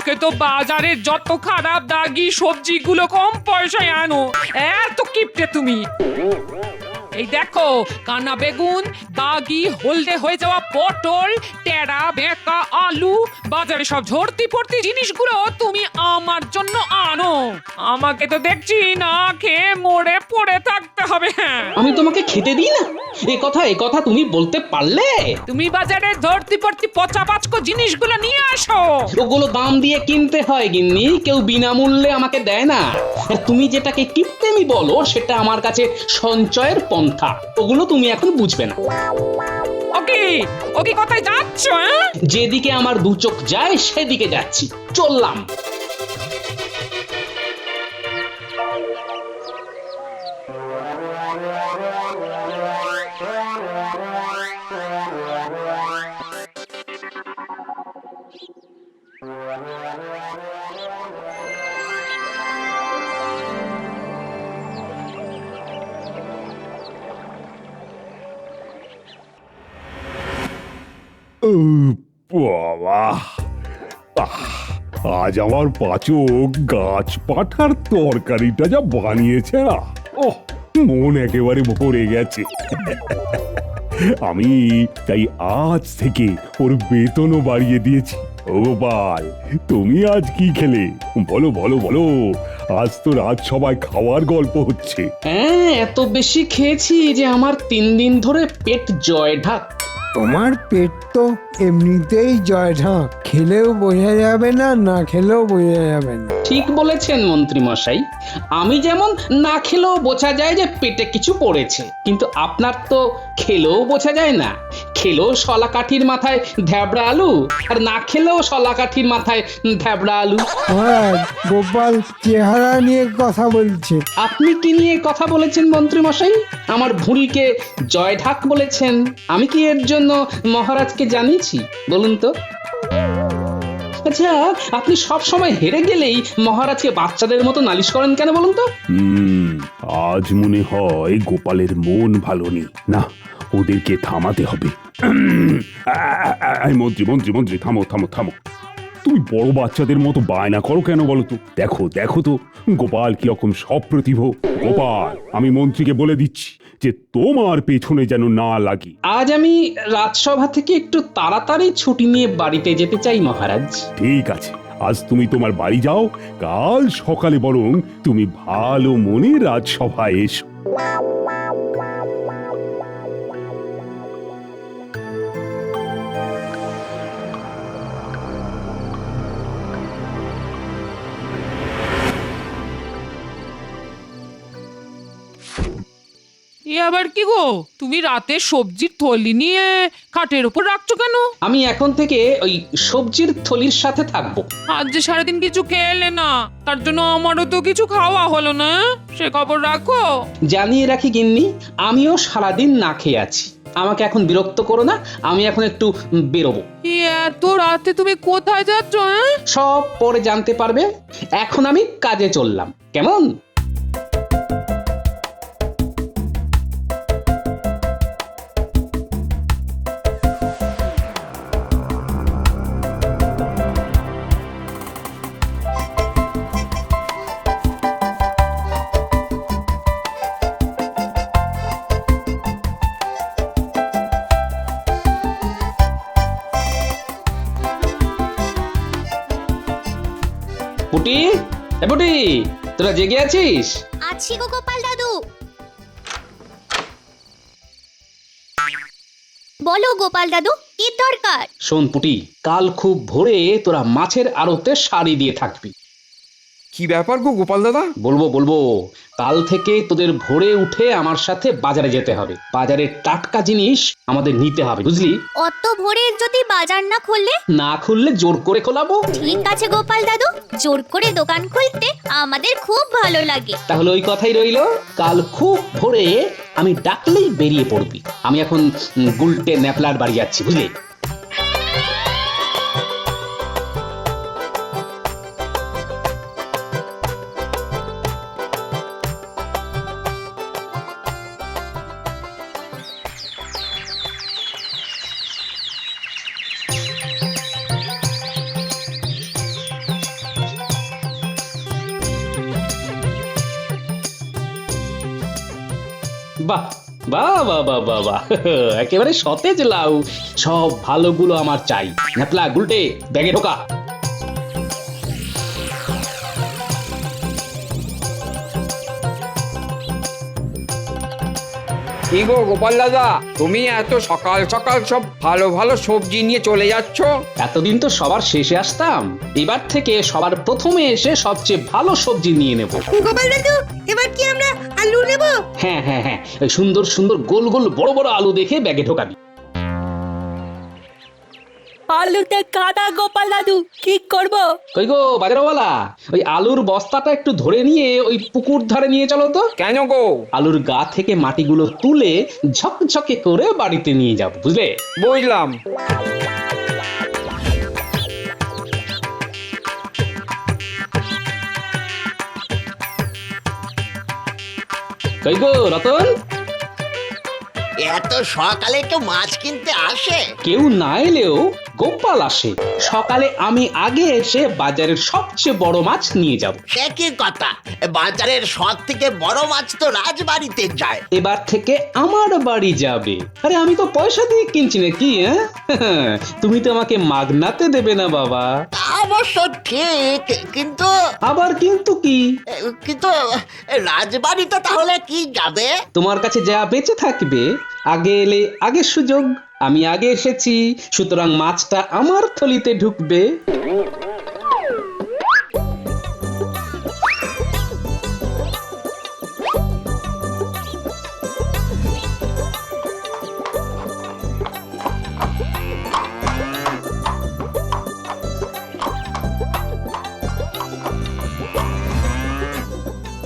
আমাকে তো বাজারে যত খারাপ দাগি সবজিগুলো কম পয়সায় আনো, এত কিপটে তুমি। এই দেখো, কানা বেগুন, দাগি হলদে হয়ে যাওয়া পটল, টেরা বেঁকা আলু, বাজারে সব ঝর্তি পড়তি জিনিসগুলো তুমি আমার জন্য আনো। আমাকে তো দেখছি না খেয়ে মরে পড়ে থাকতে হবে। হ্যাঁ, আমি তোমাকে খেতে দিই না? এ কথা তুমি বলতে পারলে? তুমি বাজারে ধরতি পড়তি পচা পাচকো জিনিসগুলো নিয়ে আসো। ওগুলো দাম দিয়ে কিনতে হয় গিন্নি, কেউ বিনামূল্যে আমাকে দেয় না। আর তুমি যেটাকে কিপটেমি বলো সেটা আমার কাছে সঞ্চয়ের পন্থা। ওগুলো তুমি এখন বুঝবে না। ওকে ওকে, কোথায় যাচ্ছ? যেদিকে আমার দু চোখ যায় সেদিকে যাচ্ছি, চললাম। বাবা, আজ আমার পাচক গাছ পাঠার তরকারিটা যা বানিয়েছে না, ওহ, মন একেবারে ভরে গেছে। আমি তাই আজ থেকে ওর বেতনও বাড়িয়ে দিয়েছি। ও গোপাল, তুমি আজ কি খেলে? বলো বলো বলো, আজ তো রাজসভায় খাওয়ার গল্প হচ্ছে। হ্যাঁ, এত বেশি খেয়েছি যে আমার 3 দিন ধরে পেট জয় ঢাক। তোমার পেট তো এমনিতেই জয় ঢাক, খেলেও বোঝা যাবে না, না খেলেও বোঝা যাবে না। ঠিক বলেছেন মন্ত্রী মশাই, আমি যেমন না খেলেও বোঝা যায় যে পেটে কিছু পড়েছে, কিন্তু আপনার তো খেলেও বোঝা যায় না। খেলেও শলা কাঠির মাথায় ধ্যাবড়া আলু, আর না খেলেও শলা কাঠির মাথায় ধ্যাবড়া আলু। মহারাজ, গোপাল চেহারা নিয়ে কথা বলছে। আপনি কি নিয়ে কথা বলেছেন মন্ত্রী মশাই? আমার ভুঁড়িকে জয় ঢাক বলেছেন। আমি কি এর জন্য মহারাজকে জানিয়েছি বলুন তো? আচ্ছা, আপনি সব সময় হেরে গেলেই মহারাজকে বাচ্চাদের মতো নালিশ করেন কেন বলুন তো? আজ মনে হয় গোপালের মন ভালো নেই। না, ওদেরকে থামাতে হবে। মন্ত্রী মন্ত্রী মন্ত্রী, থামো থামো থামো। তুমি বড় বাচ্চাদের মতো বায়না করো কেন বলো তো? দেখো দেখো তো গোপাল কিরকম সপ্রতিভ। গোপাল, আমি মন্ত্রীকে বলে দিচ্ছি যে তোমার পেছনে যেন না লাগি। আজ আমি রাজসভা থেকে একটু তাড়াতাড়ি ছুটি নিয়ে বাড়িতে যেতে চাই মহারাজ। ঠিক আছে, আজ তুমি তোমার বাড়ি যাও, কাল সকালে বরং তুমি ভালো মনে রাজসভায় এসো। এ আবার কি গো, তুমি রাতে সবজির থলি নিয়ে খাটের উপর রাখছো কেন? আমি এখন থেকে ওই সবজির থলির সাথে থাকবো। আজ যে সারাদিন কিছু খেলে না, তার জন্য আমারও তো কিছু খাওয়া হলো না। সে খবর রাখো। জানিয়ে রাখি গিন্নি, আমিও সারাদিন না খেয়ে আছি। আমাকে এখন বিরক্ত করো না, আমি এখন একটু বেরোবো। এত রাতে তুমি কোথায় যাচ্ছ? সব পরে জানতে পারবে। এখন আমি কাজে চললাম, কেমন? পুটি, এ পুটি, তোরা জেগে আছিস? আছি গো গোপাল দাদু। বলো গোপাল দাদু, কি দরকার? শোন পুটি, কাল খুব ভোরে তোরা মাছের আড়তে সারি দিয়ে থাকবি। কি ব্যাপার গো গোপাল দাদা? বলবো বলবো, কাল থেকে তোদের ভোরে উঠে আমার সাথে বাজারে যেতে হবে। বাজারের টাটকা জিনিস আমাদের নিতে হবে, বুঝলি? অত ভোরে যদি বাজার না খুললে? না খুললে জোর করে খোলাবো। ঠিক আছে গোপাল দাদু, জোর করে দোকান খুলতে আমাদের খুব ভালো লাগে। তাহলে ওই কথাই রইলো, কাল খুব ভোরে আমি ডাকলেই বেরিয়ে পড়বি। আমি এখন গুলটে ন্যাপলার বাড়ি যাচ্ছি, বুঝলি? বাহ বাহ বাহ বাহ বাহ বাহ একেবারে সতেজ লাউ, সব ভালোগুলো আমার চাই। ন্যাপলা গুলটে ব্যাগে ঢোকা। কি গো গোপাল দাদা, তুমি এত সকাল সকাল সব ভালো ভালো সবজি নিয়ে চলে যাচ্ছ? এতদিন তো সবার শেষে আসতাম, এবার থেকে সবার প্রথমে এসে সবচেয়ে ভালো সবজি নিয়ে নেব। গোপাল দাদু, এবার কি আমরা আলু নেব? হ্যাঁ হ্যাঁ হ্যাঁ, ওই সুন্দর সুন্দর গোল গোল বড় বড় আলু দেখে ব্যাগে ঢোকাবি। আলুতে কাদা গোপাল দাদু, কি করব? কই গো বাজারওয়ালা, ওই আলুর বস্তাটা একটু ধরে নিয়ে ওই পুকুর ধারে নিয়ে চলো তো। কেন গো? আলুর গা থেকে মাটিগুলো তুলে ঝকঝকে করে বাড়িতে নিয়ে যাব, বুঝলে? বুঝলাম। কই গো রতন, এত সকালে কেউ মাছ কিনতে আসে? কেউ না এলেও গোপাল আসে। সকালে আমি আগে এসে বাজারের সবচেয়ে বড় মাছ নিয়ে যাব। সে কি কথা, বাজারের সব থেকে বড় মাছ তো রাজবাড়িতে যায়। এবার থেকে আমার বাড়ি যাবে। আরে আমি তো পয়সা দিয়ে কিনছি নাকি, হ্যাঁ? তুমি তো আমাকে মাগনাতে দেবে না বাবা। তা অবশ্য ঠিক, কিন্তু আবার কিন্তু কি? কিন্তু রাজবাড়িতে তাহলে কি যাবে? তোমার কাছে যা বেঁচে থাকবে, আগে এলে আগে সুযোগ। আমি আগে এসেছি, সুতরাং মাছটা আমার থলিতে ঢুকবে।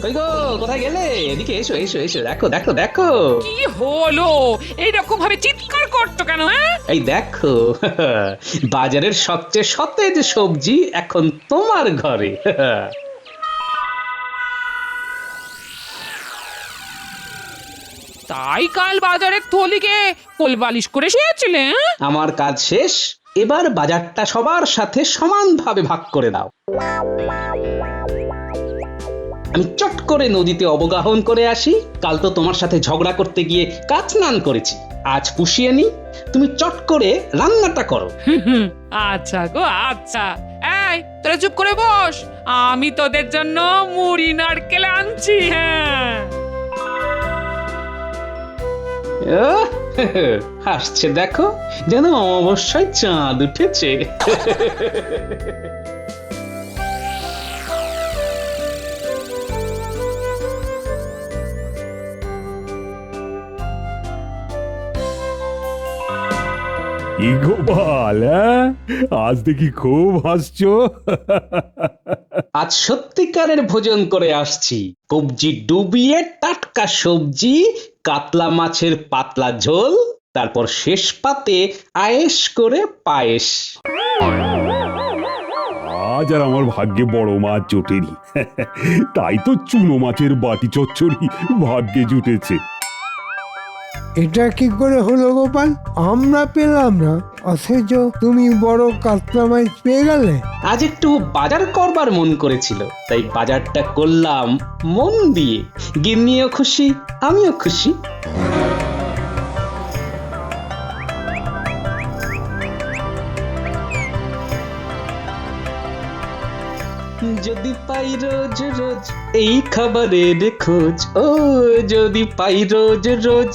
কই গো, কোথায় গেলে? এদিকে এসো এসো এসো, দেখো দেখো দেখো। কি হলো? এইরকম ভাবে চিৎকার করছো কেন? হ্যাঁ, এই দেখো, বাজারের সবচেয়ে সতেজ সবজি এখন তোমার ঘরে। তাই কাল বাজারের থলিকে কোলবালিশ করে শুয়েছিলে? হ্যাঁ? আমার কাজ শেষ, এবার বাজারটা সবার সাথে সমানভাবে ভাগ করে দাও। আমি চট করে নদীতে অবগাহন করে আসি। কাল তো তোমার সাথে ঝগড়া করতে গিয়ে কাচ স্নান করেছি, আজ পুষিয়ে নি। তুমি চট করে রান্নাটা করো। আচ্ছা গো আচ্ছা। এই তোরা চুপ করে বস, আমি তোদের জন্য মুড়ি নারকেল আনছি। হ্যাঁ, আহ, হাসছে দেখো, যেন অমাবস্যায় চাঁদ উঠেছে। কি গোপাল, হ্যাঁ? আজ দেখি খুব হাসছো। আজ সত্যিকারের ভোজন করে আসছি। কবজি ডুবিয়ে টাটকা সবজি, কাতলা মাছের পাতলা ঝোল, তারপর শেষ পাতে আয়েশ করে পায়েস। আজ আর আমার ভাগ্যে বড় মাছ জোটেনি, তাই তো চুনো মাছের বাটি চচ্চড়ি ভাগ্যে জুটেছে। এটা কি করে হলো গোপাল? আমরা পেলাম না, অথচ তুমি বড় কাতলা মাছ পেয়ে গেলে। আজ একটু বাজার করবার মন করেছিল, তাই বাজারটা করলাম মন দিয়ে। গিন্নিও খুশি, আমিও খুশি। যদি পাই রোজ রোজ এই খাবারের খোঁজ, ও যদি পাই রোজ রোজ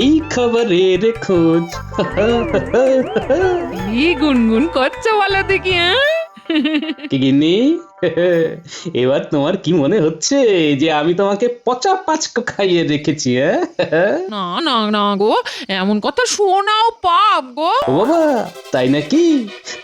এই খাবারের খোঁজ। কি গুনগুন করছো বলো দেখি? হ্যাঁ, কি গিন্নি, এবার তোমার কি মনে হচ্ছে যে আমি তোমাকে পচা পাঁচকো খাইয়ে রেখেছি? না না না গো, এমন কথা শোনাও পাপ গো। ও বাবা, তাই নাকি?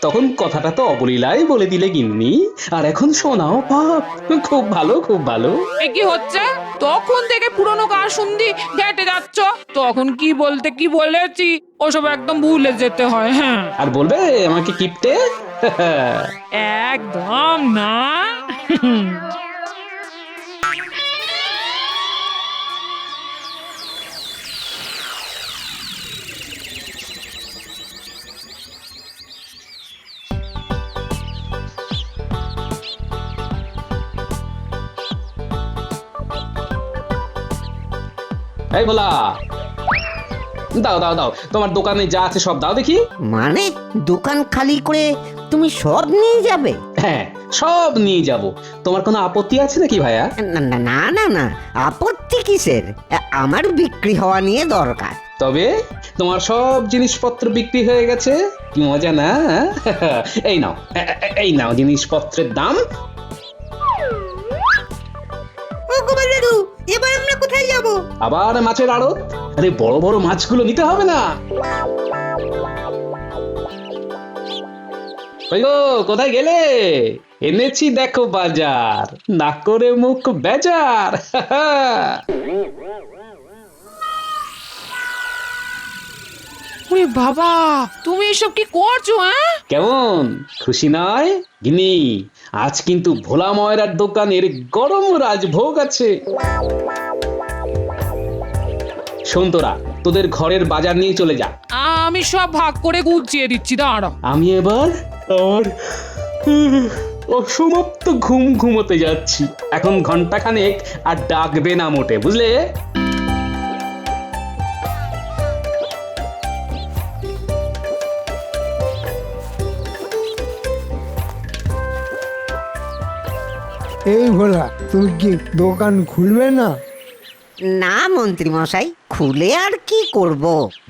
তখন কথাটা তো অবলীলায় বলে দিলে গিন্নি, আর এখন শোনাও পাপ। খুব ভালো খুব ভালো। এ কি হচ্ছে? তখন থেকে পুরনো গান শুনদি ঘেটে যাচ্ছ, তখন কি বলতে কি বলেছি ওসব একদম ভুলে যেতে হয়। হ্যাঁ, আর বলবে আমাকে কিপটে? একদম না। এই ভোলা, দাও দাও দাও, তোমার দোকানে যা আছে সব দাও দেখি। মানে দোকান খালি করে তুমি সব নিয়ে যাবে? হ্যাঁ, সব নিয়ে যাব। তোমার কোনো আপত্তি আছে নাকি ভাইয়া? না না না না না, আপত্তি কিসের? আমার বিক্রি হওয়া নিয়ে দরকার। তবে তোমার সব জিনিসপত্র বিক্রি হয়ে গেছে, কি মজা না? এই নাও, এই নাও জিনিসপত্রের দাম। ও গোপাল দাদু, এবার আমরা কোথায় যাব? আবার মাছের আড়ত। আরে বড় বড় মাছগুলো নিতে হবে না? ওই গো, কোথায় গেলে? এনেছি দেখো বাজার, না করে মুখ বেজার। ওরে বাবা, তুমি এসব কি করছো? হ্যাঁ, কেমন খুশি নয় গিনি? আজ কিন্তু ভোলা ময়রার দোকানের গরম রাজভোগ আছে। শোন তোরা, তোদের ঘরের বাজার নিয়ে চলে যা। আমি সব ভাগ করে গুছিয়ে দিচ্ছি, দাঁড়াও। আমি এবার আমার অসমাপ্ত ঘুম ঘুমোতে যাচ্ছি। এখন ঘন্টাখানেক আর ডাকবে না মোটে, বুঝলে? এই ভোলা, তুমি কি দোকান খুলবে না? না মন্ত্রী মশাই, খুলে আর কি করব,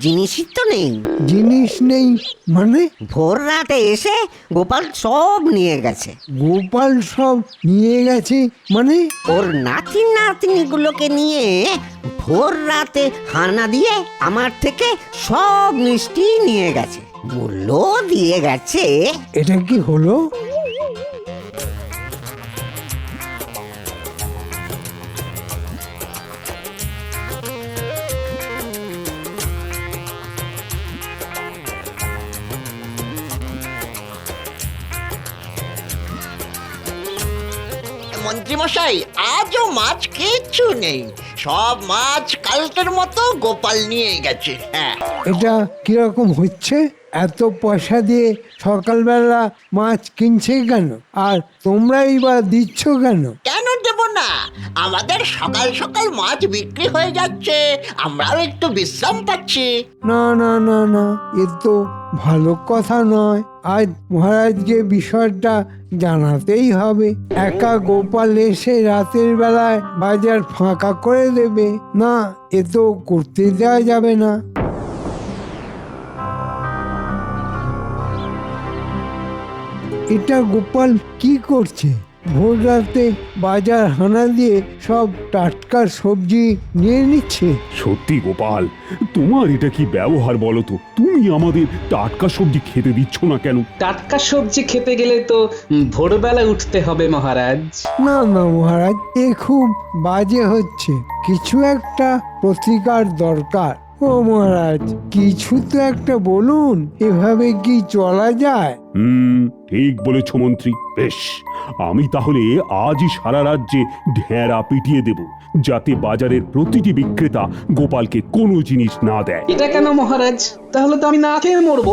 জিনিসই তো নেই। জিনিস নেই মানে? ভোর রাতে এসে গোপাল সব নিয়ে গেছে। গোপাল সব নিয়ে গেছে মানে? ওর নাতি নাতনিগুলোকে নিয়ে ভোর রাতে হানা দিয়ে আমার থেকে সব মিষ্টি নিয়ে গেছে, মূল্য দিয়ে গেছে। এটা কি হলো? মন্ত্রী মশাই, আজও মাছ কিচ্ছু নেই, সব মাছ কালকের মতো গোপাল নিয়ে গেছে। হ্যাঁ, এটা কিরকম হচ্ছে? এত পয়সা দিয়ে সকালবেলা মাছ কিনছে কেন, আর তোমরাই বা দিচ্ছ কেন? কেন দেব না? আমাদের সকাল সকাল মাছ বিক্রি হয়ে যাচ্ছে, আমরাও একটু বিশ্রাম পাচ্ছি। না না না না, এ তো ভালো কথা নয়। আজ মহারাজকে বিষয়টা জানাতেই হবে। একা গোপাল এসে রাতের বেলায় বাজার ফাঁকা করে দেবে না, এ তো করতে দেওয়া যাবে না। এটা গোপাল কি করছে? ভোর রাতে বাজার হানা দিয়ে সব টাটকা সবজি নিয়ে নিচ্ছে। সত্যি গোপাল, তোমার এটা কি ব্যবহার বলো তো? তুমি আমাদের টাটকা সবজি খেতে দিচ্ছ না কেন? টাটকা সবজি খেতে গেলে তো ভোরবেলা উঠতে হবে মহারাজ। না না মহারাজ, এ খুব বাজে হচ্ছে। কিছু একটা প্রতিকার দরকার। ও মহারাজ, কিছু তো একটা বলুন, এভাবে কি চলা যায়? ঠিক বলেছ মন্ত্রী। বেশ, আমি তাহলে আজই সারা রাজ্যে ঢেঁড়া পিটিয়ে দেব, যাতে বাজারের প্রতিটি বিক্রেতা গোপালকে কোনো জিনিস না দেয়। এটা কেন মহারাজ? তাহলে তো আমি না খেয়ে মরবো।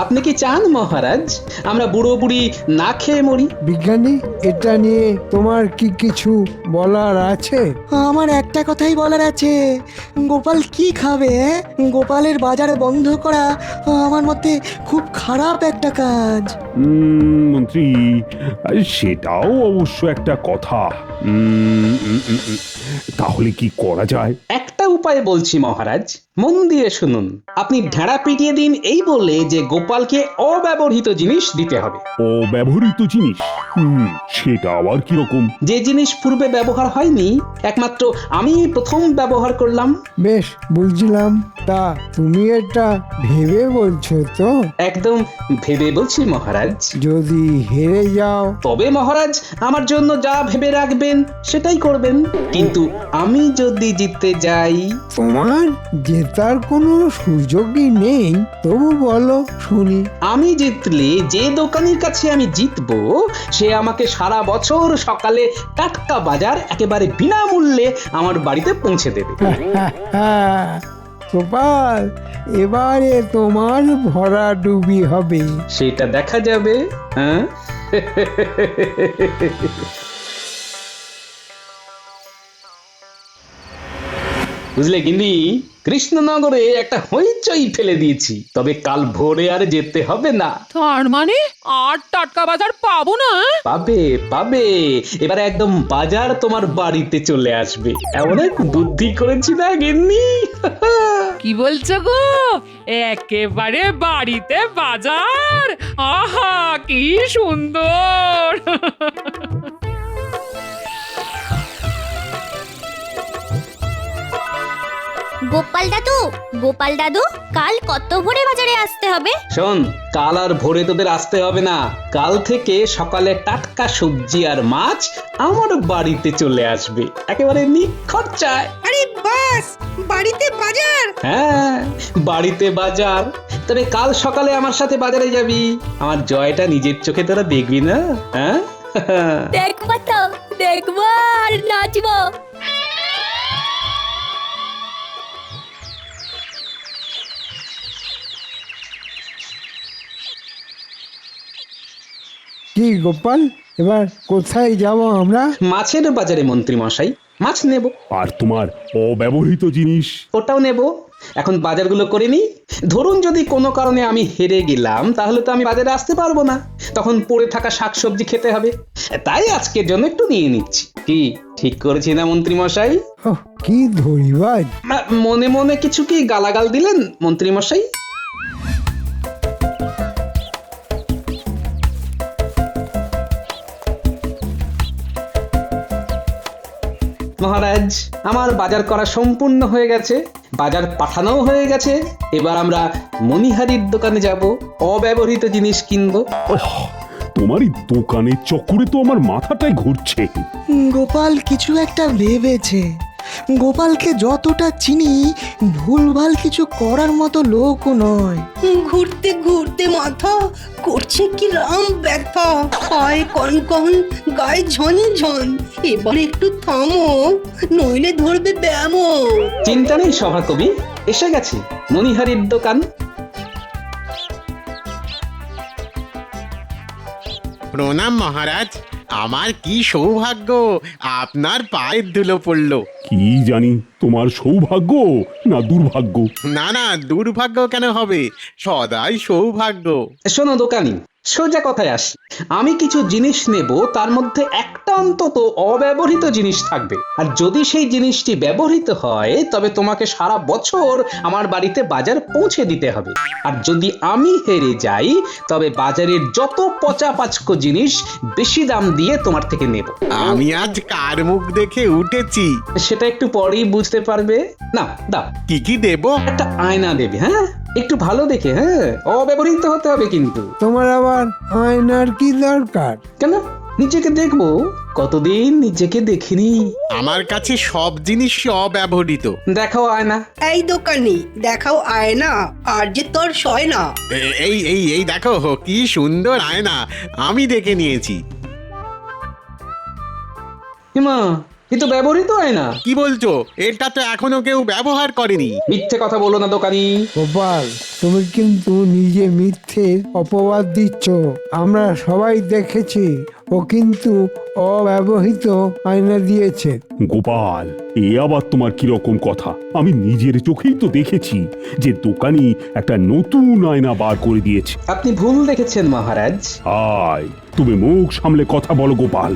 আপনি কি চান মহারাজ আমরা বুড়ো বুড়ি না খেয়ে মরি? বিজ্ঞানী, এটা নিয়ে তোমার কি কিছু বলার আছে? আমার একটা কথাই বলার আছে, গোপাল কি খাবে? গোপালের বাজার বন্ধ করা আমার মতে খুব খারাপ একটা কাজ। মন্ত্রী, সেটাও অবশ্য একটা কথা। তাহলে কি করা যায়? একটা উপায় বলছি মহারাজ, মন দিয়ে শুনুন। আপনি ঢেঁড়া পিটিয়ে দিন এই বলে যে গোপালকে অব্যবহৃত জিনিস দিতে হবে। অব্যবহৃত জিনিস? সেটা আবার কিরকম? যে জিনিস পূর্বে ব্যবহার হয়নি, একমাত্র আমি প্রথম ব্যবহার করলাম। বেশ, বুঝলাম। তা তুমি এটা ভেবে বলছো তো? একদম ভেবে বলছি মহারাজ। যদি হেরে যাও? তবে মহারাজ আমার জন্য যা ভেবে রাখবেন সেটাই করবেন। কিন্তু আমি যদি জিততে যাই? তোমার জেতার কোনো সুযোগই নেই। তবু বলো শুনি। আমি জিতলে যে দোকানের কাছে আমি জিতবো সে আমাকে সারা বছর সকালে টাটকা বাজার একেবারে বিনামূল্যে আমার বাড়িতে পৌঁছে দেবে। গোপাল, এবারে তোমার ভরা ডুবি হবে। সেটা দেখা যাবে। হ্যাঁ, বুঝলে গিন্নি, কৃষ্ণনগরে একটা হইচই ফেলে দিয়েছি, তবে কাল ভোরে আর যেতে হবে না। তার মানে আর টাটকা বাজার পাবো না? পাবে পাবে, এবারে একদম বাজার তোমার বাড়িতে চলে আসবে। এমন এক বুদ্ধি করেছি না গিন্নি। কি বলছো গো? একেবারে বাড়িতে বাজার? আহা কি সুন্দর! গোপাল দাদু, কাল কত ভোরে বাজারে আসতে হবে? শোন, কাল আর ভোরে তোদের আসতে হবে না। কাল থেকে সকালে টাটকা সবজি আর মাছ আমার বাড়িতে চলে আসবে, একেবারে নিখরচায়। আরে বাস, বাড়িতে বাজার? হ্যাঁ, বাড়িতে বাজার। তবে কাল সকালে আমার সাথে বাজারে যাবি, আমার জয়টা নিজের চোখে তোরা দেখবি না? হ্যাঁ, দেখবো তো, দেখবো আর নাচবো। কি গোপাল, এবার কোথায় যাব আমরা? মাছের বাজারে মন্ত্রী মশাই, মাছ নেব। আর তোমার অব্যবহৃত জিনিস? ওটাও নেব। এখন বাজারগুলো করে নি। ধরুন যদি কোনো কারণে আমি হেরে গেলাম, তাহলে তো আমি বাজারে আসতে পারবো না, তখন পড়ে থাকা শাকসবজি খেতে হবে। তাই আজকের জন্য একটু নিয়ে নিচ্ছি। কি ঠিক করেছি না মন্ত্রী মশাই? ওহ, কি ধরিবাজ! মনে মনে কিছু কি গালাগাল দিলেন মন্ত্রী মশাই? মহারাজ, আমার বাজার করা সম্পূর্ণ হয়ে গেছে, বাজার পাঠানোও হয়ে গেছে। এবার আমরা মণিহারির দোকানে যাব, অব্যবহৃত জিনিস কিনবো। তোমার এই দোকানের চক্করে তো আমার মাথাটাই ঘুরছে। গোপাল কিছু একটা ভেবেছে। গোপালকে যতটা চিনি, ভুলভাল কিছু করার মতো লোকও নয়। ঘুরতে ঘুরতে মাথা করছে কি রাম ব্যথা, পায়ে কনকন, গায়ে ঝনঝন। এবার একটু থামো, নইলে ধরবে ব্যামো। চিন্তা নেই সভাকবি, এসে গেছে মণিহারির দোকান। প্রণাম মহারাজ, আমার কি সৌভাগ্য আপনার পায়ের ধুলো পড়লো। কি জানি তোমার সৌভাগ্য না দুর্ভাগ্য। না না, দুর্ভাগ্য কেন হবে, সদাই সৌভাগ্য। শোনো দোকানি, সোজা কথায় আসি। আমি কিছু জিনিস নেব, তার মধ্যে একটা অন্তত অব্যবহৃত জিনিস থাকবে। আর যদি সেই জিনিসটি ব্যবহৃত হয়, তবে তোমাকে সারা বছর আমার বাড়িতে বাজার পৌঁছে দিতে হবে। আর যদি আমি হেরে যাই, তবে বাজারের যত পচা পাচকো জিনিস বেশি দাম দিয়ে তোমার থেকে নেব। আমি আজ কার মুখ দেখে উঠেছি সেটা একটু পরেই বুঝতে পারবে। না দাও, কি কি দেব? একটা আয়না দেবে। হ্যাঁ, একটু ভালো দেখে, হ্যাঁ, অব্যবহৃত হতে হবে কিন্তু। তোমার আবার আয়নার কি দরকার? কেন, নিজেকে দেখবো, কতদিন নিজেকে দেখিনি। আমার কাছে সব জিনিস অব্যবহৃত। দেখাও আয়না। এই দোকানি, দেখাও আয়না, আর যে তোর সয় না। এই এই এই দেখো কি সুন্দর আয়না, আমি দেখে নিয়েছি। হিমা, এ তো ব্যবহৃত আয়না। কি বলছো? এটা তো এখনো কেউ ব্যবহার করেনি। মিথ্যে কথা বলো না দোকানি। গোপাল, তুমি কিন্তু নিজে মিথ্যে অপবাদ দিচ্ছ। আমরা সবাই দেখেছি, ও কিন্তু অব্যবহৃত আয়না দিয়েছে। গোপাল, এ আবার তোমার কিরকম কথা? আমি নিজের চোখেই তো দেখেছি যে দোকানি একটা নতুন আয়না বার করে দিয়েছে। আপনি ভুল দেখেছেন মহারাজ। আয়, তুমি মুখ সামলে কথা বলো গোপাল।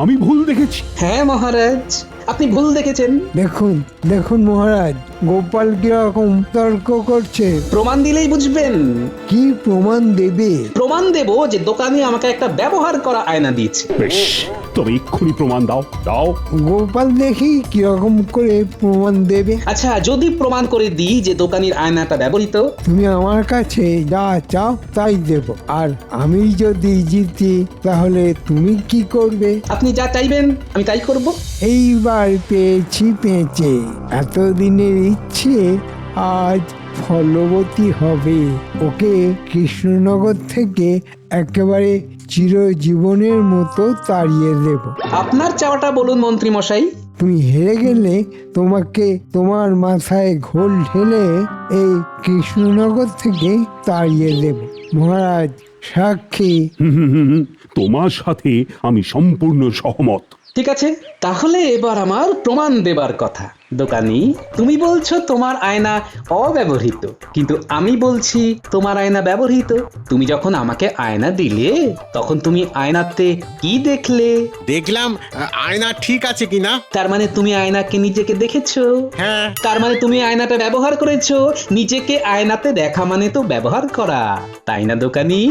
আমি ভুল দেখেছি? হ্যাঁ মহারাজ, আপনি ভুল দেখেছেন। দেখুন দেখুন মহারাজ, গোপাল কিরকম তর্ক করছে। প্রমাণ দিলেই বুঝবেন। কি প্রমাণ দেবে? প্রমাণ দেব যে দোকানি আমাকে একটা ব্যবহার করা আয়না দিয়েছে। বেশ, তবে এক্ষুনি প্রমাণ দাও দাও। গোপাল দেখি কিরকম করে প্রমাণ দেবে। আচ্ছা, যদি প্রমাণ করে দিই যে দোকানির আয়নাটা ব্যবহৃত, তুমি আমার কাছে যা চাও তাই দেব। আর আমি যদি জিতি, তাহলে তুমি কি করবে? আপনি যা চাইবেন আমি তাই করব। এইবার পেয়েছি পেঁচে, এতদিনের ইচ্ছে আজ ফলবতী হবে। ওকে কৃষ্ণনগর থেকে একেবারে চিরজীবনের মতো তাড়িয়ে দেব। আপনার চাওয়াটা বলুন মন্ত্রী মশাই। তুমি হেরে গেলে তোমাকে তোমার মাথায় ঘোল ঢেলে এই কৃষ্ণনগর থেকে তাড়িয়ে দেব। মহারাজ সাক্ষী। তোমার সাথে আমি সম্পূর্ণ সহমত। ঠিক আছে, তাহলে এবার আমার প্রমাণ দেবার কথা। দোকানি, তুমি বলছো তোমার আয়না অব্যবহৃত, কিন্তু আমি বলছি তোমার আয়না ব্যবহৃত। তুমি যখন আমাকে আয়না দিলে তখন তুমি আয়নাতে কি দেখলে? দেখলাম আয়না ঠিক আছে কিনা। তার মানে তুমি আয়নাকে নিজেকে দেখেছো? হ্যাঁ। তার মানে তুমি আয়নাটা ব্যবহার করেছো। নিজেকে আয়নাতে দেখা মানে তো ব্যবহার করা, তাই না দোকানি?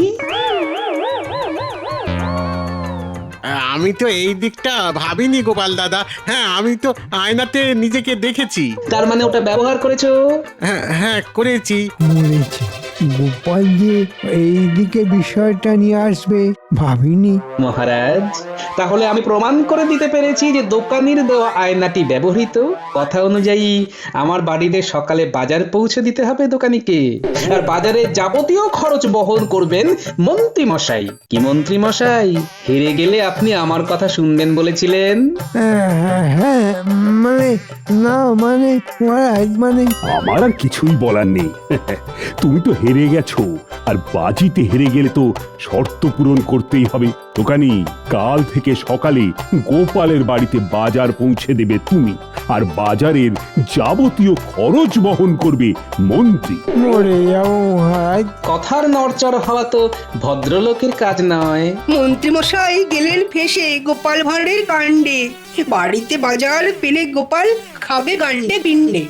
আমি তো এই দিকটা ভাবিনি গোপাল দাদা। হ্যাঁ, আমি তো আয়নাতে নিজেকে দেখেছি। তার মানে ওটা ব্যবহার করেছো? হ্যাঁ হ্যাঁ, করেছি। মরেছে, গোপাল যে এইদিকে বিষয়টা নিয়ে আসবে ভাবিনি। মহারাজ, তাহলে আমি প্রমাণ করে দিতে পেরেছি যে দোকানির দেওয়া আয়নাটি ব্যবহৃত। কথা অনুযায়ী আমার বাড়িতে সকালে বাজার পৌঁছে দিতে হবে দোকানিকে, আর বাজারে যাবতীয় খরচ বহন করবেন মন্ত্রী মশাই। কি মন্ত্রী মশাই, হেরে গেলে আপনি আমার কথা শুনবেন বলেছিলেন? হ্যাঁ, মানে না, মানে মহারাজ, মানে আমার আর কিছুই বলার নেই। তুমি তো হেরে গেছো, আর বাজিতে হেরে গেলে তো শর্ত পূরণ করতেই হবে। দোকানি, কাল থেকে সকালে গোপালের বাড়িতে বাজার পৌঁছে দেবে তুমি, আর বাজারের যাবতীয় খরচ বহন করবে মন্ত্রী। মরে যাবো মহারাজ। কথার নড়চড় হওয়া তো ভদ্রলোকের কাজ নয়। মন্ত্রীমশাই গেলেন ফেসে গোপাল ভাঁড়ের কাণ্ডে। বাড়িতে বাজার পেলে গোপাল খাবে গান্ডে পিণ্ডে।